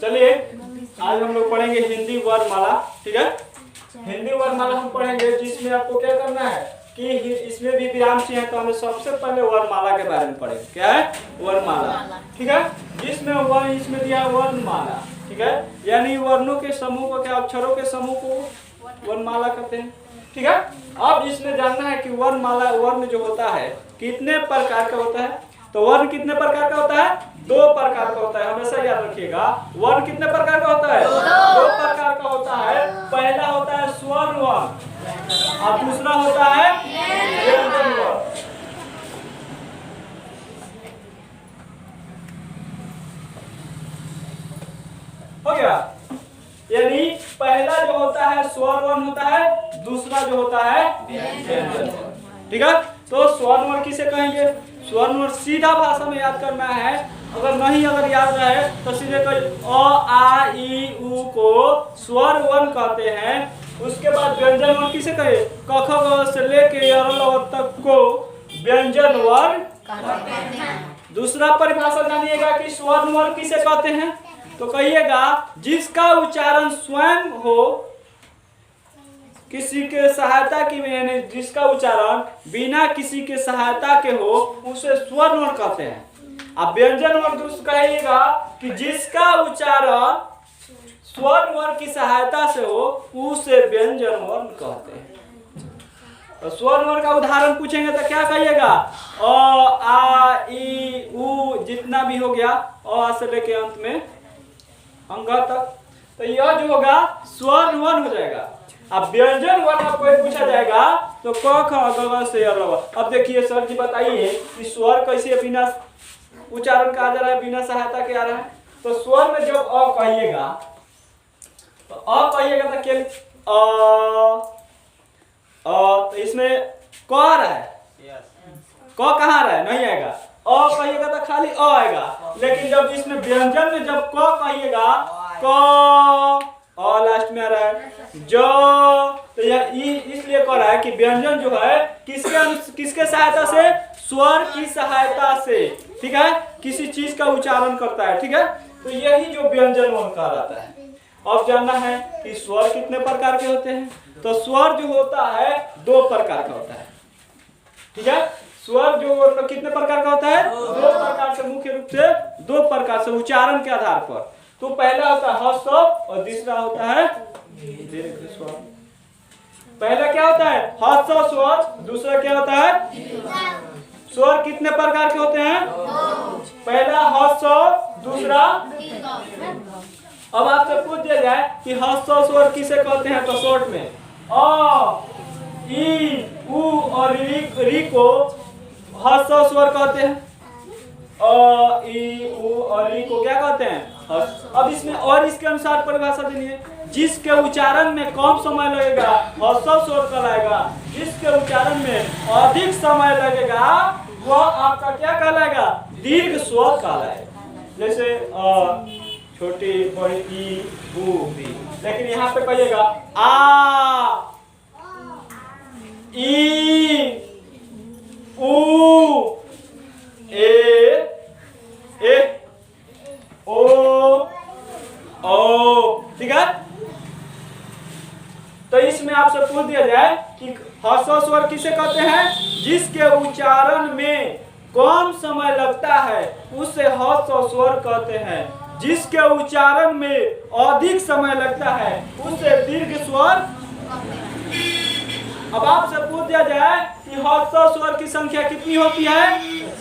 चलिए आज हम लोग पढ़ेंगे हिंदी वर्णमाला। ठीक है, हिंदी वर्णमाला हम पढ़ेंगे जिसमें आपको क्या करना है कि इसमें भी विराम चिन्ह है, तो हमें सबसे पहले वर्णमाला के बारे में पढ़ेंगे। क्या है? वर्णमाला। ठीक है, जिसमें वर्ण इसमें दिया वर्णमाला। ठीक है, यानी वर्णों के समूह को, क्या अक्षरों के समूह को वर्णमाला कहते हैं। ठीक है, अब इसमें जानना है कि वर्णमाला वर्ण जो होता है कितने प्रकार का होता है। तो वर्ण कितने प्रकार का होता है? 2 प्रकार का होता है। हमेशा याद रखिएगा, वर्ण कितने प्रकार का होता है? 2 प्रकार का होता है। पहला होता है स्वर वर्ण और दूसरा होता है व्यंजन वर्ण। हो गया, यानी पहला जो होता है स्वर वर्ण होता है, दूसरा जो होता है व्यंजन वर्ण। ठीक है, तो स्वर वर्ण किसे कहेंगे? स्वर वर्ण सीधा भाषा में याद करना है। अगर याद रहे तो सीधे कोई अ आ ई उ को स्वर वर्ण कहते हैं। उसके बाद व्यंजन वर्ण किसे कहे? क ख ग से लेके य र ल तक को व्यंजन वर्ण कहते हैं। दूसरा परिभाषा जानिएगा कि स्वर वर्ण किसे कहते हैं, तो कहिएगा जिसका उच्चारण स्वयं हो, किसी के सहायता की, यानी जिसका उच्चारण बिना किसी के सहायता के हो उसे स्वर वर्ण कहते हैं। अब व्यंजन वर्ण दूसरा कहिएगा कि जिसका उच्चारण स्वर वर्ण की सहायता से हो उसे व्यंजन वर्ण कहते हैं। तो स्वर वर्ण का उदाहरण पूछेंगे तो क्या कहिएगा? अ आ ई उ जितना भी हो गया, अ से लेके अंत में अंग तक, तो यह जो होगा स्वर वर्ण हो जाएगा। अब व्यंजन वर्ण आपको पूछा जाएगा तो क ख ग घ से र ल। अब देखिए सर जी बताइए कि स्वर कैसे बिना उच्चारण का आ जा रहा है, बिना सहायता के आ रहा है। तो स्वर में जब अ कहिएगा तो तो केवल तो इसमें क आ रहा है, क कहाँ आ रहा है? नहीं आएगा। अ कहिएगा तो खाली अ आएगा, लेकिन जब इसमें व्यंजन में जब क कहिएगा, क अ लास्ट में आ रहा है, जो, तो यह इसलिए कह रहा है कि व्यंजन जो है किसके सहायता से? स्वर की सहायता से। ठीक है, किसी चीज का उच्चारण करता है। ठीक है, तो यही जो व्यंजन वर्ण कहा जाता है। अब जानना है कि स्वर कितने प्रकार के होते हैं। तो स्वर जो होता है 2 प्रकार का होता है। ठीक है, स्वर जो कितने प्रकार का होता है? 2 प्रकार से, मुख्य रूप से 2 प्रकार से उच्चारण के आधार पर। तो पहला होता है ह्रस्व और दूसरा होता है दीर्घ स्वर। पहला क्या होता है? ह्रस्व स्वर, दूसरा क्या होता है? स्वर कितने प्रकार के होते हैं? पहला ह्रस्व, दूसरा। अब आपसे पूछ दिया जाए कि ह्रस्व स्वर किसे कहते हैं, तो शॉर्ट में अ ई उ और री को ह्रस्व स्वर कहते हैं। अ ई उ और री को क्या कहते हैं? अब इसमें और इसके अनुसार परिभाषा देनी है। जिसके उच्चारण में कम समय लगेगा ह्रस्व स्वर कहलाएगा, जिसके उच्चारण में अधिक समय लगेगा वह आपका क्या कहलाएगा? दीर्घ स्वर कहलाएगा। जैसे छोटी बड़ी ई उ री, लेकिन यहाँ पे कहिएगा आ ई उ ए ओ। ठीक है, तो इसमें आपसे पूछ दिया जाए कि ह्रस्व स्वर किसे कहते हैं? जिसके उच्चारण में कम समय लगता है उसे ह्रस्व स्वर कहते हैं। जिसके उच्चारण में अधिक समय लगता है उसे दीर्घ स्वर। अब आपसे पूछ दिया जाए कि ह्रस्व स्वर की संख्या कितनी होती है?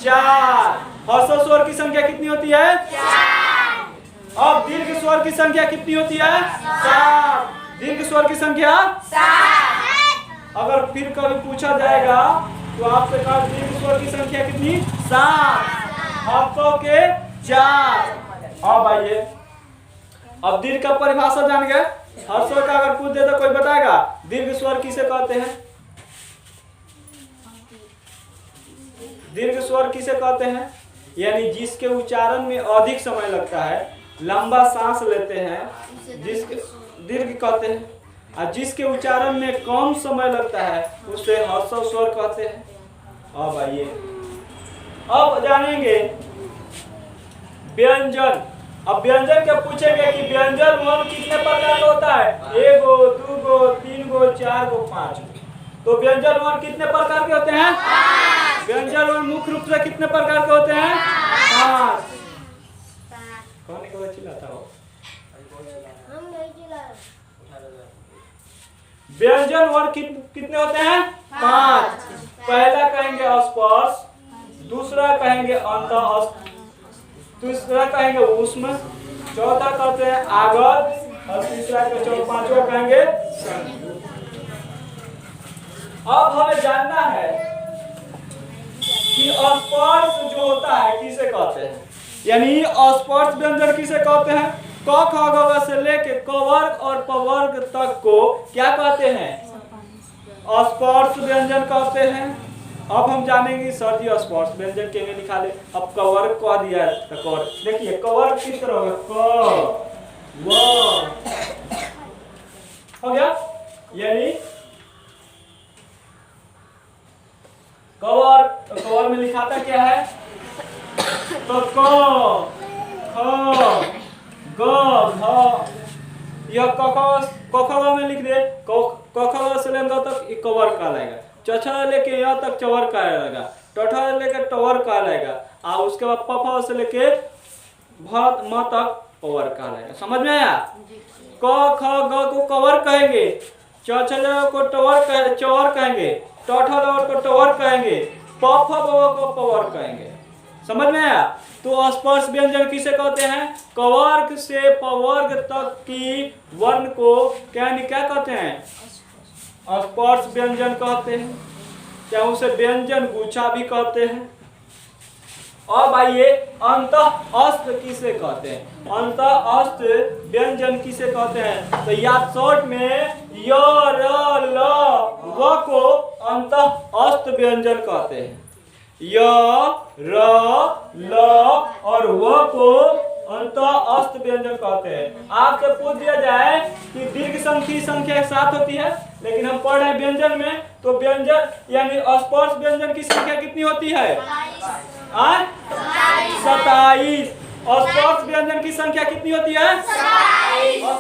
4। ह्रस्व स्वर की संख्या कितनी होती है? 4। अब दीर्घ स्वर की संख्या कितनी होती है? 7। दीर्घ स्वर की संख्या 7। अगर फिर कभी पूछा जाएगा तो आपसे कहा दीर्घ स्वर की संख्या कितनी? 7। ह्रस्व के 4। अब आइए, अब दीर्घ का परिभाषा जान गए। ह्रस्व का अगर पूछ दे तो कोई बताएगा दीर्घ स्वर किसे कहते हैं? दीर्घ स्वर किसे कहते हैं? यानी जिसके उच्चारण में अधिक समय लगता है, लंबा सांस लेते हैं, जिसके दीर्घ कहते हैं। और जिसके उच्चारण में कम समय लगता है उसे ह्रस्व स्वर कहते हैं। अब आइए, अब जानेंगे व्यंजन। अब व्यंजन के पूछेंगे कि व्यंजन वर्ण कितने प्रकार का होता है, 1 गो 2 गो 3 गो 4 गो 5 गो। तो व्यंजन वर्ण कितने प्रकार के होते हैं, व्यंजन वर्ण मुख्य रूप से कितने प्रकार के होते हैं, 5। कौन को चिल्लाता हो, व्यंजन वर्ण कितने होते हैं, 5। पहला कहेंगे स्पर्श, दूसरा कहेंगे अंतःस्थ, तीसरा कहेंगे ऊष्म, चौथा कहते हैं आगत और तीसरा पांचवा कहेंगे संयुक्त। अब हमें जानना है कि स्पर्श जो होता है किसे कहते हैं, यानी स्पर्श व्यंजन किसे कहते हैं। क ख ग घ से लेके क वर्ग और प वर्ग तक को क्या कहते हैं, स्पर्श व्यंजन कहते हैं। अब हम जानेंगे सर जी स्पर्श व्यंजन के में लिखा ले। अब क वर्ग कह दिया है तो क, देखिए क वर्ग किस तरह होगा, क व हो गया, यानी कवर में लिखा था क्या है, तो क ख ग घ, यह क में लिख दे, क से लेंगे तक कवर का आएगा, चौथा लेके यहाँ तक चवर का आएगा, टठा लेके टवर का आएगा, और उसके बाद पफा से लेके भत म तक पवर का आएगा। समझ में आया। क ख ग को कवर कहेंगे, चौथा को टवर चवर कहेंगे, टठा को टवर कहेंगे, पफा को पवर कहेंगे। समझ में आया। तो स्पर्श व्यंजन किसे कहते हैं, कवर्ग से पवर्ग तक की वर्ण को क्या कहते हैं, स्पर्श व्यंजन कहते हैं, क्या उसे व्यंजन गुच्छा भी कहते हैं। अब आइए अंतःस्थ किसे कहते हैं, अंतःस्थ व्यंजन किसे कहते हैं। तो या शॉर्ट में य र ल व को अंतःस्थ व्यंजन कहते हैं। य र ल और व को अंतःस्थ व्यंजन कहते हैं। आपसे पूछ दिया जाए कि दीर्घ संख्या 7 होती है, लेकिन हम पढ़ रहे हैं व्यंजन में, तो व्यंजन यानी स्पर्श व्यंजन की संख्या कितनी होती है, 27। स्पर्श व्यंजन की संख्या कितनी होती है,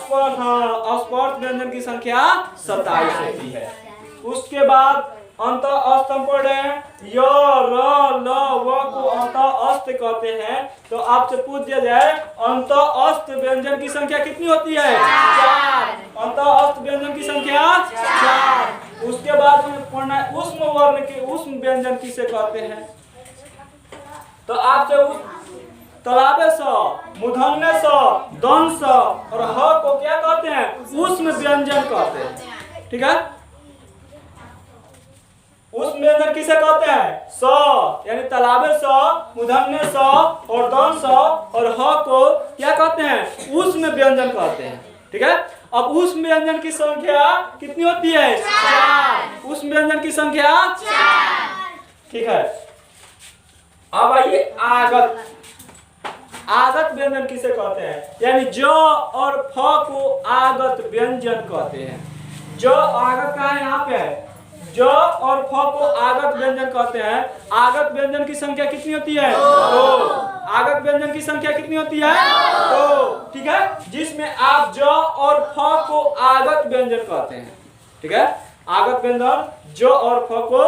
स्पर्श व्यंजन की संख्या 27 होती है। उसके बाद अंतःस्थ हम पढ़ रहे हैं, य र ल व को अंतःस्थ कहते हैं। तो आपसे पूछ दिया जाए अंतःस्थ व्यंजन की संख्या कितनी होती है, 4। अंतःस्थ व्यंजन की संख्या 4। उसके बाद में पढ़ना है ऊष्म वर्ण के ऊष्म व्यंजन किसे कहते हैं। तो आपसे तलाबे स, मूर्धन्य स, दंश स और ह को क्या कहते हैं, ऊष्म व्यंजन कहते हैं। ठीक है। ऊष्म व्यंजन किसे कहते हैं, स यानी तालाबे स, मूर्धन्य स और दंश स और ह को क्या कहते हैं, ऊष्म व्यंजन कहते हैं। ठीक है। अब ऊष्म व्यंजन की संख्या कितनी होती है, 4। ऊष्म व्यंजन की संख्या 4। ठीक है। अब आइए आगत। आगत व्यंजन किसे कहते हैं, यानी ज और फ को आगत व्यंजन कहते हैं। ज आगत का है, यहाँ पे है, ज और फ को आगत व्यंजन कहते हैं। आगत व्यंजन की संख्या कितनी होती है, 2। आगत व्यंजन की संख्या कितनी होती है, 2। ठीक है। जिसमें आप ज और फ को आगत व्यंजन कहते हैं। ठीक है। आगत व्यंजन ज और फ को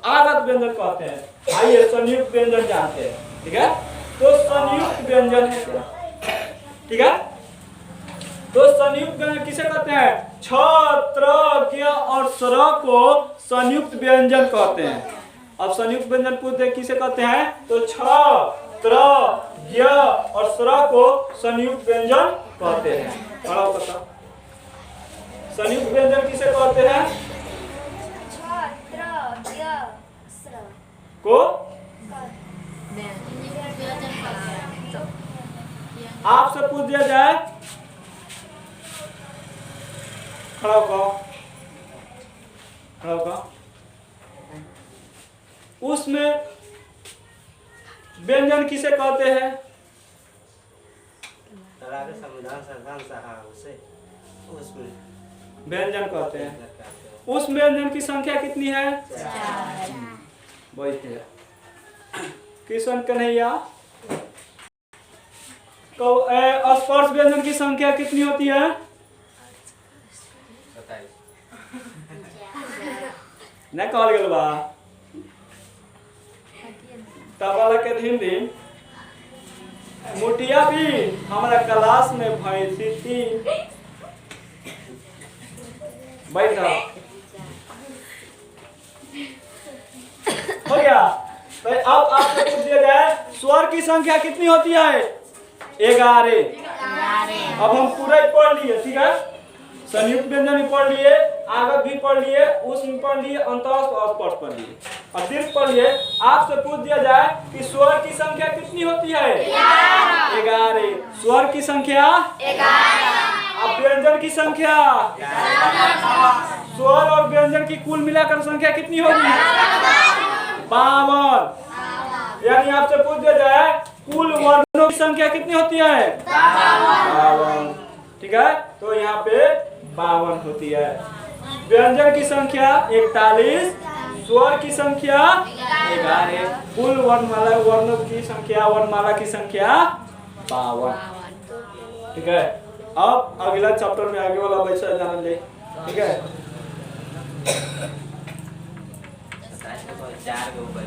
आगत व्यंजन कहते हैं। आइए संयुक्त व्यंजन जानते हैं। ठीक है। तो संयुक्त व्यंजन है क्या, ठीक है। तो संयुक्त व्यंजन किसे कहते हैं, छ, त्र, ज्ञ और स्र को संयुक्त व्यंजन कहते हैं। अब संयुक्त व्यंजन पूछते किसे कहते हैं, तो छ, त्र, ज्ञ और स्र को संयुक्त व्यंजन कहते हैं। पढ़ाओ बता, संयुक्त व्यंजन किसे कहते हैं, को आपसे पूछ दिया जाए, खड़ा होगा, उसमें व्यंजन किसे कहते हैं, व्यंजन कहते हैं। उस व्यंजन की संख्या कितनी है, 4। बैठे किशन कन्हैया, स्पर्श व्यंजन की संख्या कितनी होती है? नहीं कहल गल बा तबला के हिंदी मुठिया भी हमारा क्लास में भैंसी थी। बैठ जाओ। हो गया। तो अब आपको पूछ दिया जाए स्वर की संख्या कितनी होती है? 11। अब हम पूरा ही पढ़ लिए, ठीक है। संयुक्त व्यंजन भी पढ़ लिए, आगत भी पढ़ लिए, उसमें पढ़ लिए, अंतःस्थ और स्पर्श पढ़ लिए, और दीर्घ पढ़ लिए। आपसे पूछ दिया जाए कि स्वर की संख्या कितनी होती है? 11। स्वर की संख्या 11। अब व्यंजन की संख्या, स्वर और व्यंजन की कुल मिलाकर संख्या कितनी होगी? 52। यानी आपसे पूछ दिया जाए कुल वर्णों की संख्या कितनी होती है? 52। ठीक है, तो यहाँ पे 52 होती है। व्यंजन की संख्या 41, स्वर की संख्या 11, कुल वर्णों की संख्या, वर्णमाला की संख्या 52। ठीक है, अब अगला चैप्टर में आगे वाला वैसा जान ले। ठीक है, 4 के ऊपर